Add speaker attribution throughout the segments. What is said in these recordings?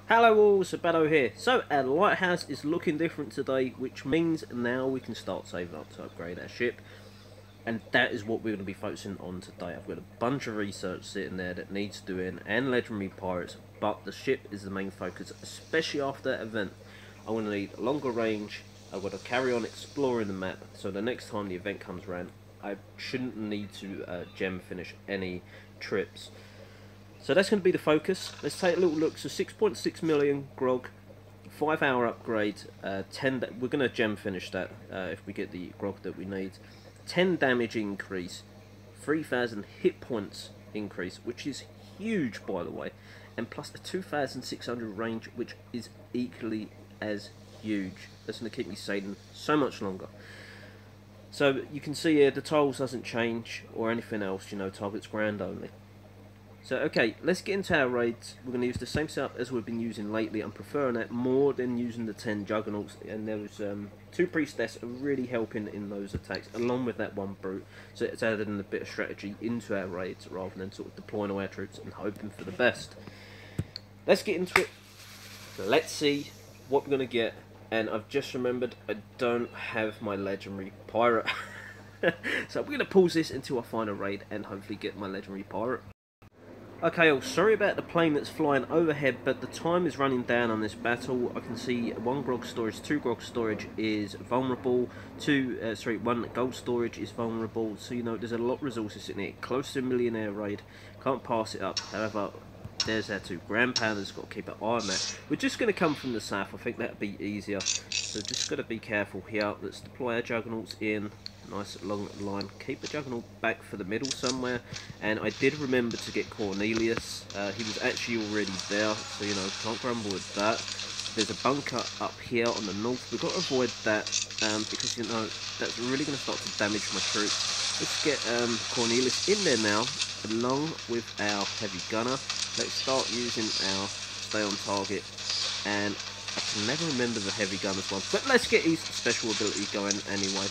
Speaker 1: Hello all, Sabado here. So our lighthouse is looking different today, which means now we can start saving up to upgrade our ship. And that is what we're going to be focusing on today. I've got a bunch of research sitting there that needs doing, and legendary pirates, but the ship is the main focus, especially after that event. I'm going to need a longer range. I've got to carry on exploring the map, so the next time the event comes around, I shouldn't need to gem finish any trips. So that's going to be the focus. Let's take a little look. So 6.6 million grog, 5-hour upgrade, 10. We're going to gem finish that if we get the grog that we need. 10 damage increase, 3,000 hit points increase, which is huge by the way, and plus a 2,600 range, which is equally as huge. That's going to keep me sailing so much longer. So you can see here the tiles doesn't change or anything else. You know, target's ground only. So okay, let's get into our raids. We're going to use the same setup as we've been using lately. I'm preferring that more than using the 10 juggernauts, and there was 2 priestess are really helping in those attacks, along with that 1 brute. So it's added in a bit of strategy into our raids rather than sort of deploying all our troops and hoping for the best. Let's get into it. Let's see what we're going to get. And I've just remembered I don't have my legendary pirate. So I'm going to pause this until I find a raid and hopefully get my legendary pirate. Okay, oh, sorry about the plane that's flying overhead, but the time is running down on this battle. I can see 1 grog storage, 2 grog storage is vulnerable, 1 gold storage is vulnerable, so you know there's a lot of resources in it. Close to a millionaire raid, can't pass it up. However, there's our 2 grand pounders, got to keep an eye on that. We're just going to come from the south, I think that'd be easier, so just got to be careful here. Let's deploy our juggernauts in. Nice long line. Keep the juggernaut back for the middle somewhere. And I did remember to get Cornelius. He was actually already there, so you know, can't grumble with that. There's a bunker up here on the north. We've got to avoid that because you know that's really going to start to damage my troops. Let's get Cornelius in there now, along with our heavy gunner. Let's start using our stay on target. And I can never remember the heavy gunner's one, but let's get his special ability going anyway.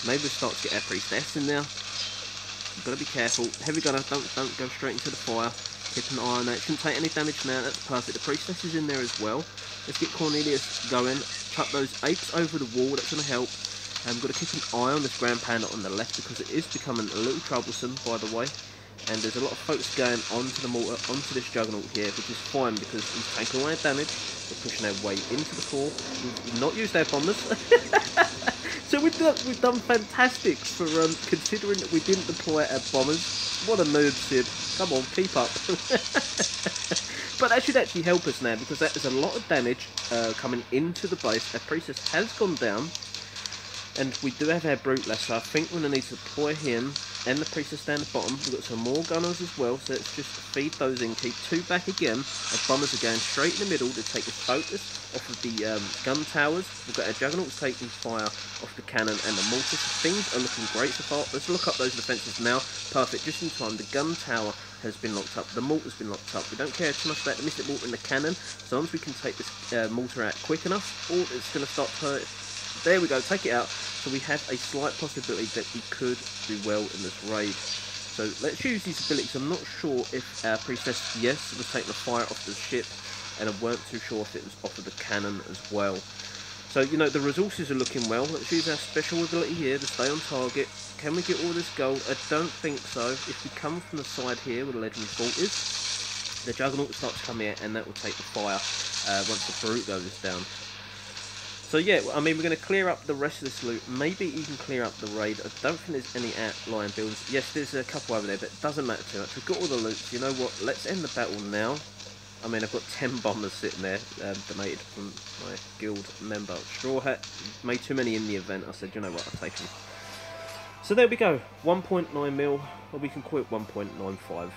Speaker 1: Maybe we'll start to get our priestess in there. You've got to be careful. Heavy gunner, don't go straight into the fire. Keep an eye on that. Shouldn't take any damage now. That's perfect. The priestess is in there as well. Let's get Cornelius going. Chuck those apes over the wall. That's going to help. We've got to keep an eye on this grand panda on the left because it is becoming a little troublesome, by the way. And there's a lot of folks going onto the mortar, onto this juggernaut here, which is fine because he's taking away damage. We're pushing our way into the core. We've not used our bombers. So we've done fantastic for considering that we didn't deploy our bombers. What a noob, Sid. Come on, keep up. But that should actually help us now because that is a lot of damage coming into the base. Our priestess has gone down. And we do have our brute left, so I think we're going to need to deploy him and the priestess down the bottom. We've got some more gunners as well, so let's just feed those in. Keep 2 back again. Our bombers are going straight in the middle to take the focus off of the gun towers. We've got our juggernauts taking fire off the cannon and the mortars. Things are looking great so far. Let's look up those defences now. Perfect, just in time. The gun tower has been locked up. The mortar's been locked up. We don't care too much about the mystic mortar and the cannon. So long as we can take this mortar out quick enough, or it's going to start to hurt. There we go, take it out. So we have a slight possibility that we could do well in this raid. So let's use these abilities. I'm not sure if our priestess, yes, was taking the fire off the ship, and I weren't too sure if it was off of the cannon as well. So, you know, the resources are looking well. Let's use our special ability here to stay on target. Can we get all this gold? I don't think so. If we come from the side here where the legendary vault is, the juggernaut will start to come here, and that will take the fire once the brute goes down. So yeah, I mean, we're going to clear up the rest of this loot, maybe even clear up the raid. I don't think there's any outlying buildings. Yes, there's a couple over there, but it doesn't matter too much. We've got all the loot, so you know what, let's end the battle now. I mean, I've got 10 bombers sitting there, donated from my guild member. Straw Hat made too many in the event. I said, you know what, I'll take them. So there we go, 1.9 mil, or we can call it 1.95.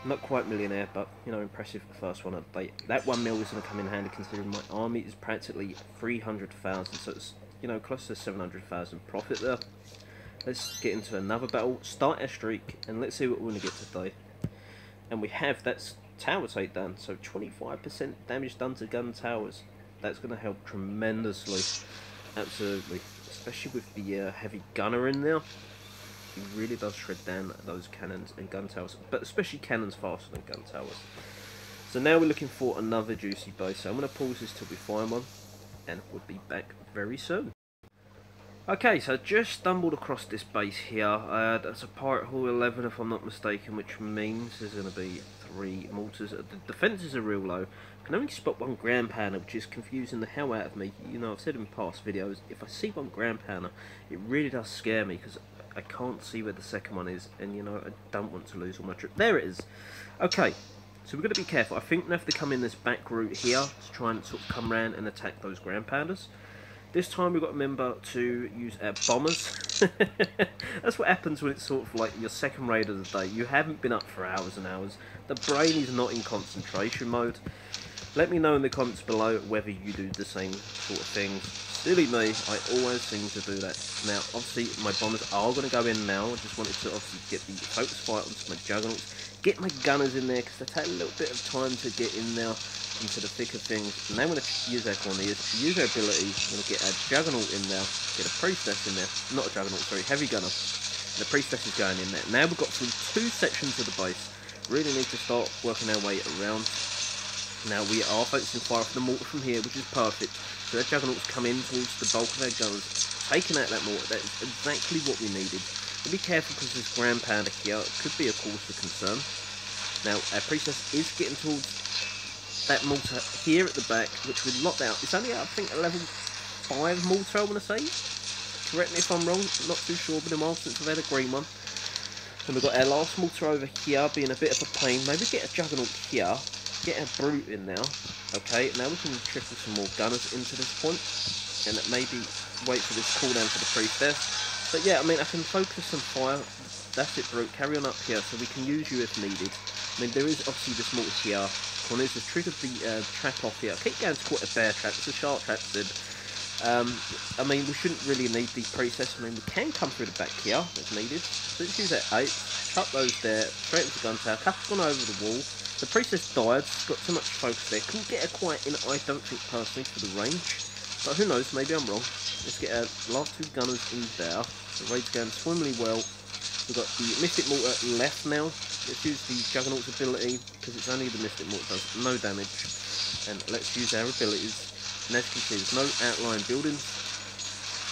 Speaker 1: Not quite millionaire, but, you know, impressive for the first one update. That 1 mil is going to come in handy considering my army is practically 300,000, so it's, you know, close to 700,000 profit there. Let's get into another battle, start our streak, and let's see what we're going to get today. And we have, that's tower takedown, so 25% damage done to gun towers. That's going to help tremendously, absolutely, especially with the heavy gunner in there. He really does shred down those cannons and gun towers, but especially cannons faster than gun towers. So now we're looking for another juicy base. So I'm going to pause this till we find one, and we'll be back very soon. Okay, so just stumbled across this base here. That's a Pirate Hall 11 if I'm not mistaken, which means there's going to be 3 mortars. The defences are real low. I can only spot 1 ground pounder, which is confusing the hell out of me. You know, I've said in past videos, if I see 1 ground pounder, it really does scare me, because I can't see where the second one is, and you know, I don't want to lose all my trip. There it is. Okay, so we've got to be careful. I think we have to come in this back route here to try and sort of come around and attack those ground pounders. This time we've got to remember to use our bombers. That's what happens when it's sort of like your second raid of the day. You haven't been up for hours and hours. The brain is not in concentration mode. Let me know in the comments below whether you do the same sort of things. Silly me, I always seem to do that. Now, obviously, my bombers are going to go in now. I just wanted to obviously get the focus fire onto my juggernauts. Get my gunners in there, because they take a little bit of time to get in there into the thick of things. And now I'm going to use our corners, use our ability. I'm going to get our juggernaut in there, get a priestess in there. Not a juggernaut, sorry, heavy gunner. And the priestess is going in there. Now we've got through 2 sections of the base. Really need to start working our way around. Now we are focusing fire for the mortar from here, which is perfect. So their juggernauts come in towards the bulk of our gunners, taking out that mortar. That is exactly what we needed. But be careful, because this ground pounder here could be a cause for concern. Now our priestess is getting towards that mortar here at the back, which we locked out. It's only, I think, a level 5 mortar, I want to say. Correct me if I'm wrong, I'm not too sure, but in a while since I've had a green one. And we've got our last mortar over here being a bit of a pain. Maybe get a juggernaut here, get a brute in now. Okay, now we can trickle some more gunners into this point, and maybe wait for this cooldown for the priestess. But yeah, I mean, I can focus some fire. That's it, brute. Carry on up here, so we can use you if needed. I mean, there is obviously this mortar here. Corners has triggered the trap off here. I keep going to call it a bear trap. It's a shark trap, Sid. I mean, we shouldn't really need the priestess. I mean, we can come through the back here if needed. So let's use that 8. Chuck those there. Straight into the gun tower. Couple gone over the wall. The priestess died. Got too much focus there. Couldn't get her quite in, I don't think, personally, for the range. But who knows? Maybe I'm wrong. Let's get our last 2 gunners in there. The raid's going swimmingly well. We've got the Mystic Mortar left now. Let's use the Juggernaut's ability, because it's only the Mystic Mortar does no damage. And let's use our abilities. And as you can see, there's no outlying buildings.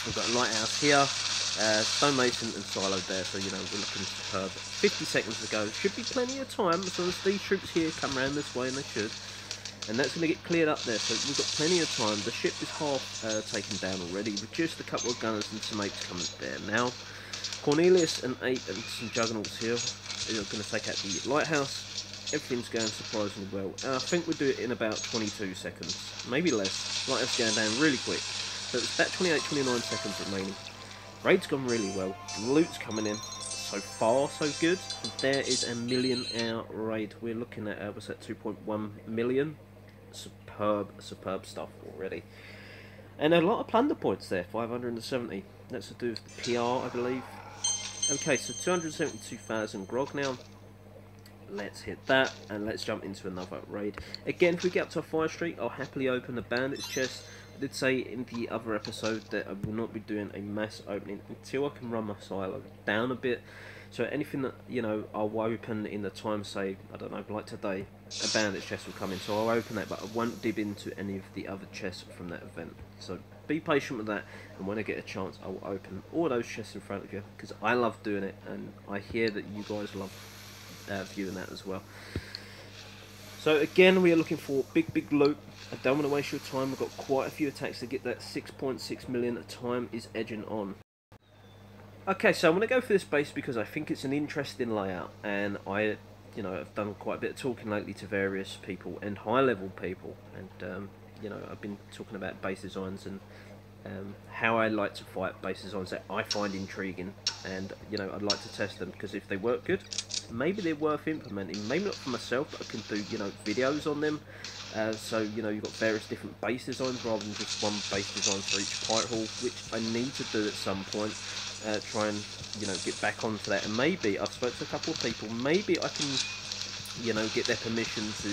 Speaker 1: We've got a lighthouse here, stonemason and silo there, so you know, we're looking superb. 50 seconds to go. Should be plenty of time, as long as these troops here come around this way, and they should. And that's going to get cleared up there, so we've got plenty of time. The ship is half taken down already, with just a couple of gunners and some mates coming there. Now, Cornelius and 8 and some juggernauts here are going to take out the lighthouse. Everything's going surprisingly well. I think we'll do it in about 22 seconds, maybe less. Lighthouse going down really quick. So it's about 28-29 seconds remaining. Raid's gone really well. The loot's coming in. So far, so good. There is a million-hour raid. We're looking at, what's that, 2.1 million? Superb, superb stuff already. And a lot of plunder points there, 570. That's to do with the PR, I believe. Okay, so 272,000 grog now. Let's hit that, and let's jump into another raid. Again, if we get up to a fire streak, I'll happily open the bandits chest. I did say in the other episode that I will not be doing a mass opening until I can run my silo down a bit. So anything that, you know, I'll open in the time, say, I don't know, like today, a bandits chest will come in, so I'll open that, but I won't dip into any of the other chests from that event. So be patient with that, and when I get a chance, I will open all those chests in front of you, because I love doing it, and I hear that you guys love viewing that as well. So again, we are looking for big loot. I don't want to waste your time. We've got quite a few attacks to get that 6.6 million. Time is edging on. Okay, so I'm going to go for this base because I think it's an interesting layout, and I, you know, I've done quite a bit of talking lately to various people and high-level people, and you know, I've been talking about base designs and how I like to fight base designs that I find intriguing, and you know, I'd like to test them, because if they work good, maybe they're worth implementing. Maybe not for myself, but I can do, you know, videos on them. So you know, you've got various different base designs rather than just one base design for each pirate hall, which I need to do at some point. Try and, you know, get back onto that, and maybe I've spoken to a couple of people. Maybe I can, you know, get their permission to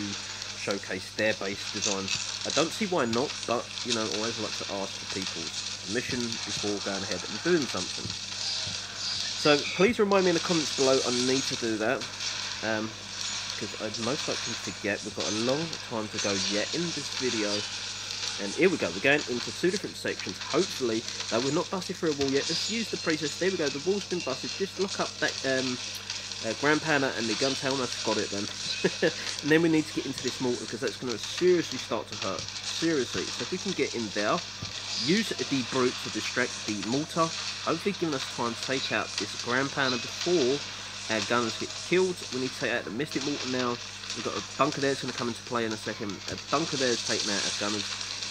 Speaker 1: showcase their base designs. I don't see why not, but you know, I always like to ask for people's permission before going ahead and doing something. So please remind me in the comments below. I need to do that. because I'd most likely forget. We've got a long time to go yet in this video. And here we go, we're going into 2 different sections. Hopefully, we're not busted through a wall yet. Let's use the preset. There we go, the wall's been busted. Just look up that Grand Panna and the gun tail, and I've got it then. And then we need to get into this mortar, because that's going to seriously start to hurt. Seriously. So if we can get in there, use the brute to distract the mortar, hopefully giving us time to take out this Grand Panna before our gunners get killed. We need to take out the Mystic Mortar now. We've got a bunker there that's going to come into play in a second. A bunker there is taking out our gunners.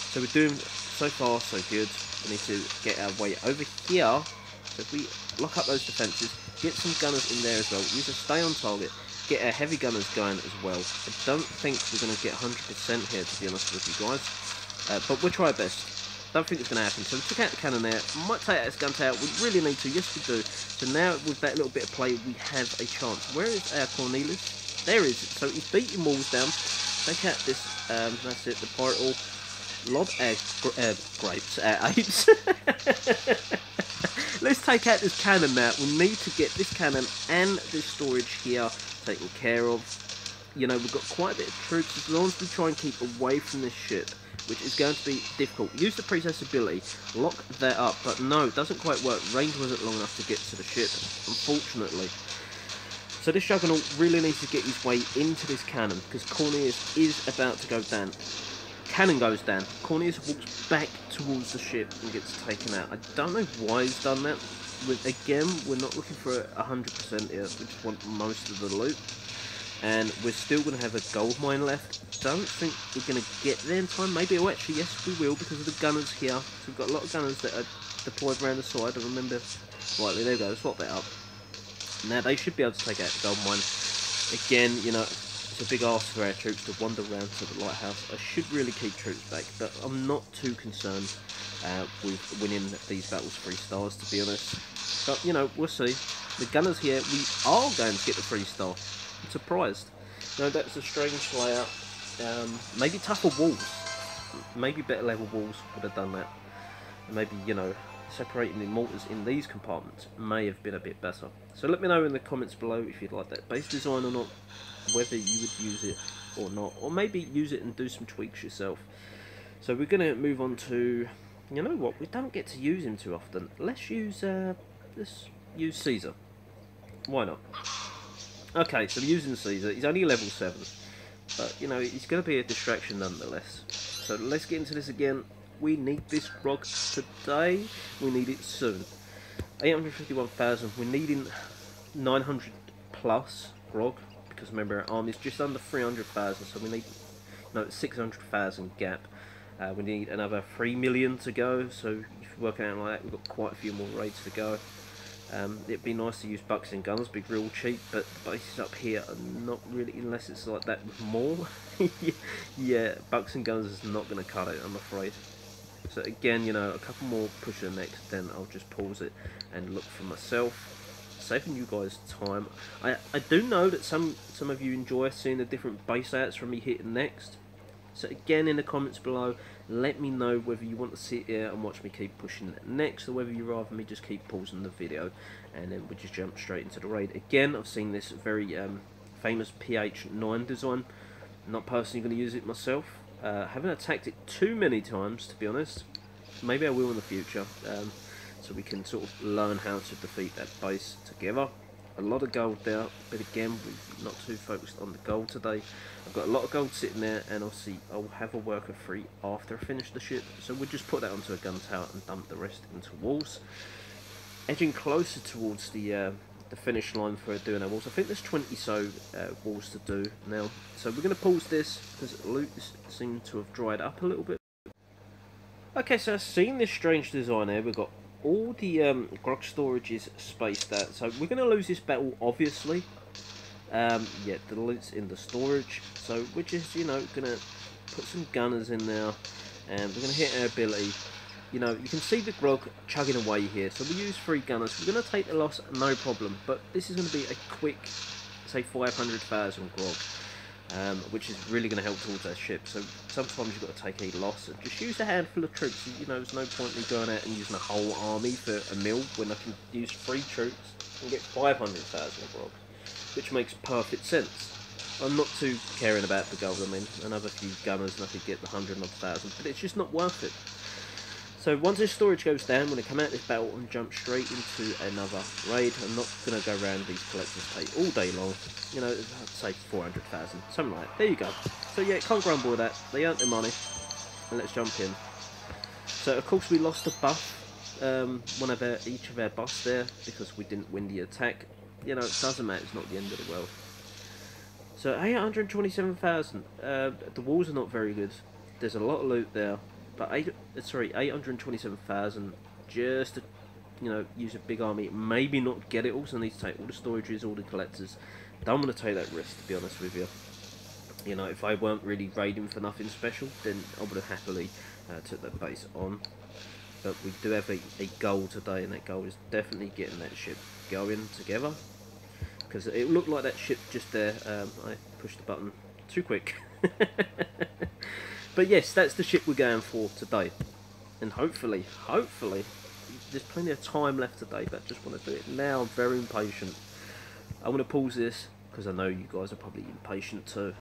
Speaker 1: So we're doing so far so good. We need to get our way over here. So if we lock up those defences, get some gunners in there as well. Use a stay on target. Get our heavy gunners going as well. I don't think we're going to get 100% here, to be honest with you guys. But we'll try our best. Don't think it's going to happen. So we took out the cannon there. Might take out his gun tail. We really need to. Yes, we do. So now with that little bit of play, we have a chance. Where is our Cornelius? There he is. So he's beating walls down. Take out this. That's it. The pirate all. Lob grapes, apes. Let's take out this cannon now. We need to get this cannon and this storage here taken care of. You know, we've got quite a bit of troops. As long as we try and keep away from this ship, which is going to be difficult. Use the princess ability, lock that up, but no, it doesn't quite work. Range wasn't long enough to get to the ship, unfortunately. So this Juggernaut really needs to get his way into this cannon, because Cornelius is about to go down. Cannon goes down. Cornelius walks back towards the ship and gets taken out. I don't know why he's done that. Again, we're not looking for 100% here. We just want most of the loot. And we're still going to have a gold mine left. Don't think we're going to get there in time. Maybe, oh actually, yes we will, because of the gunners here. So we've got a lot of gunners that are deployed around the side. I remember rightly. There we go. Swap that up. Now they should be able to take out the gold mine. Again, you know, it's a big ask for our troops to wander around to the lighthouse. I should really keep troops back, but I'm not too concerned with winning these battles 3 stars, to be honest. But, you know, we'll see. The gunners here, we are going to get the 3 star. I'm surprised. No, that's a strange layout. Maybe tougher walls. Maybe better level walls would have done that. And maybe, you know, separating the mortars in these compartments may have been a bit better. So let me know in the comments below if you'd like that base design or not, whether you would use it or not, or maybe use it and do some tweaks yourself. So we're going to move on to, you know what, we don't get to use him too often. Let's use Caesar. Why not? Okay, so I'm using Caesar. He's only level 7, but you know, he's going to be a distraction nonetheless. So let's get into this again. We need this grog today. We need it soon. 851,000. We're needing 900 plus grog, because remember our army is just under 300,000, so we need 600,000 gap. We need another 3 million to go, so if you work out like that, we've got quite a few more raids to go. It'd be nice to use bucks and guns, be real cheap, but the bases up here are not really, unless it's like that with more. Yeah, bucks and guns is not going to cut it, I'm afraid. So again, you know, a couple more push to the next, then I'll just pause it and look for myself. Saving you guys time. I do know that some of you enjoy seeing the different base layouts from me hitting next. So again, in the comments below, let me know whether you want to sit here and watch me keep pushing next, or whether you rather me just keep pausing the video and then we just jump straight into the raid. Again, I've seen this very famous PH9 design. I'm not personally going to use it myself. Haven't attacked it too many times, to be honest. Maybe I will in the future. So we can sort of learn how to defeat that base together. A lot of gold there, but again, we're not too focused on the gold today. I've got a lot of gold sitting there, and I'll have a worker free after I finish the ship. So we'll just put that onto a gun tower and dump the rest into walls. Edging closer towards the finish line for doing our walls. I think there's 20 so walls to do now. So we're going to pause this because loot seems to have dried up a little bit. Okay, so I've seen this strange design here. We've got all the grog storages spaced out, so we're going to lose this battle, obviously. Yeah, the loot's in the storage, so we're just, you know, going to put some gunners in there, and we're going to hit our ability. You know, you can see the grog chugging away here, so we use 3 gunners. We're going to take the loss, no problem, but this is going to be a quick, say, 500,000 grog. Which is really going to help towards our ship. So sometimes you've got to take a loss and just use a handful of troops. You know, there's no point in me going out and using a whole army for a mil when I can use 3 troops and get 500,000 grog, which makes perfect sense. I'm not too caring about the gold. I mean, another few gunners and I could get the 100,000, but it's just not worth it. So once this storage goes down, I'm going to come out of this battle and jump straight into another raid. I'm not going to go around these collectors tape all day long. You know, I'd say 400,000, something like that. There you go. So yeah, can't grumble with that. They earned their money. And let's jump in. So of course we lost a buff. One of each of our buffs there because we didn't win the attack. You know, it doesn't matter. It's not the end of the world. So 827,000. The walls are not very good. There's a lot of loot there. But 827,000 just to, you know, use a big army. Maybe not get it all, so I need to take all the storages, all the collectors. Don't want to take that risk, to be honest with you. You know, if I weren't really raiding for nothing special, then I would have happily took that base on. But we do have a goal today, and that goal is definitely getting that ship going together. Because it looked like that ship just there. I pushed the button too quick. But yes, that's the ship we're going for today. And hopefully, there's plenty of time left today, but I just want to do it now. I'm very impatient. I'm going to pause this, because I know you guys are probably impatient too.